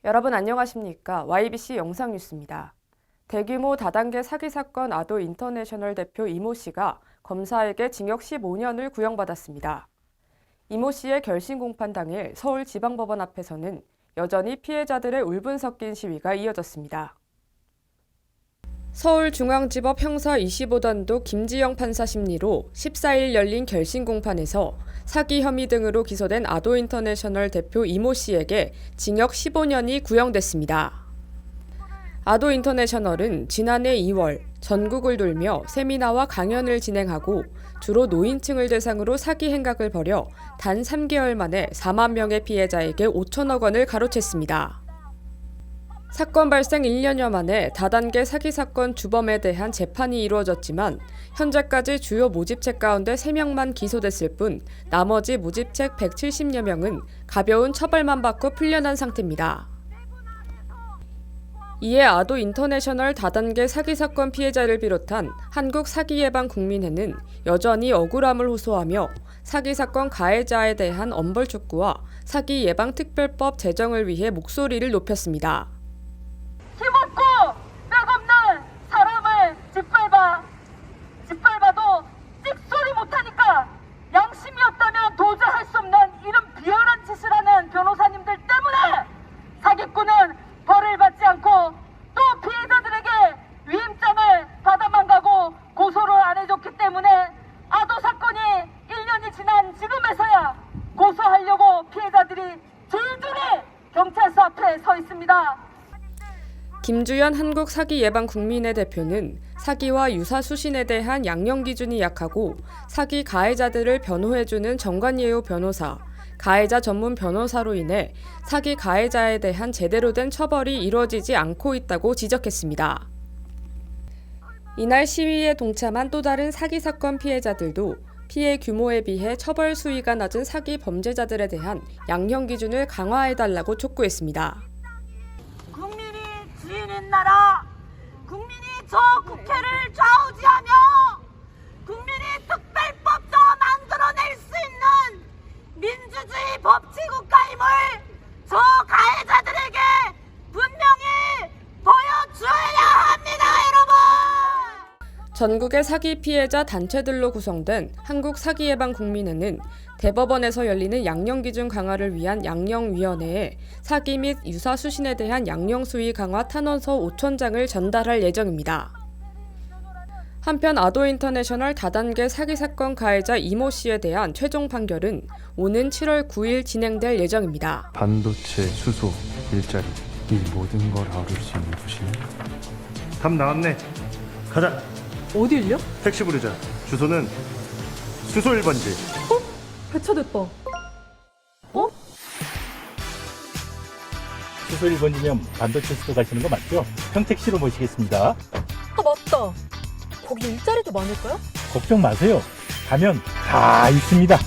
여러분 안녕하십니까? YBC 영상뉴스입니다. 대규모 다단계 사기 사건 아도 인터내셔널 대표 이모 씨가 검사에게 징역 15년을 구형받았습니다. 이모 씨의 결심 공판 당일 서울지방법원 앞에서는 여전히 피해자들의 울분 섞인 시위가 이어졌습니다. 서울중앙지법 형사 25단도 김지영 판사 심리로 14일 열린 결심 공판에서 사기 혐의 등으로 기소된 아도 인터내셔널 대표 이모 씨에게 징역 15년이 구형됐습니다. 아도 인터내셔널은 지난해 2월 전국을 돌며 세미나와 강연을 진행하고 주로 노인층을 대상으로 사기 행각을 벌여 단 3개월 만에 4만 명의 피해자에게 5천억 원을 가로챘습니다. 사건 발생 1년여 만에 다단계 사기 사건 주범에 대한 재판이 이루어졌지만 현재까지 주요 모집책 가운데 3명만 기소됐을 뿐 나머지 모집책 170여 명은 가벼운 처벌만 받고 풀려난 상태입니다. 이에 아도 인터내셔널 다단계 사기 사건 피해자를 비롯한 한국사기예방국민회는 여전히 억울함을 호소하며 사기 사건 가해자에 대한 엄벌 촉구와 사기예방특별법 제정을 위해 목소리를 높였습니다. 힘없고 뼈없는 사람을 짓밟아도 찍소리 못하니까 양심이 없다면 도저히 할 수 없는 이런 비열한 짓을 하는 변호사님들 때문에 사기꾼은 벌을 받지 않고 또 피해자들에게 위임장을 받아만 가고 고소를 안 해줬기 때문에 아도 사건이 1년이 지난 지금에서야 고소하려고 피해자들이 줄줄이 경찰서 앞에 서 있습니다. 김주연 한국사기예방국민회 대표는 사기와 유사수신에 대한 양형 기준이 약하고 사기 가해자들을 변호해주는 정관예우 변호사, 가해자 전문 변호사로 인해 사기 가해자에 대한 제대로 된 처벌이 이루어지지 않고 있다고 지적했습니다. 이날 시위에 동참한 또 다른 사기 사건 피해자들도 피해 규모에 비해 처벌 수위가 낮은 사기 범죄자들에 대한 양형 기준을 강화해달라고 촉구했습니다. 주인인 나라, 국민이 저 국회를 좌우지하며 국민이 특별법도 만들어낼 수 있는 민주주의 법치국가임을 저 가해자들에게 분명히 보여줘야 합니다, 여러분! 전국의 사기 피해자 단체들로 구성된 한국사기예방국민회는 대법원에서 열리는 양형기준 강화를 위한 양형위원회에 사기 및 유사수신에 대한 양형수위 강화 탄원서 5,000장을 전달할 예정입니다. 한편 아도 인터내셔널 다단계 사기 사건 가해자 이모 씨에 대한 최종 판결은 오는 7월 9일 진행될 예정입니다. 반도체, 수소, 일자리 이 모든 걸 아울 수 있는 곳이네. 답 나왔네. 가자. 어딜요? 택시 부르자. 주소는 수소 1번지. 배차됐다. 수소 1번지면 반도체 수소 가시는 거 맞죠? 평택시로 모시겠습니다. 아 맞다. 거기 일자리도 많을까요? 걱정 마세요. 가면 다 있습니다.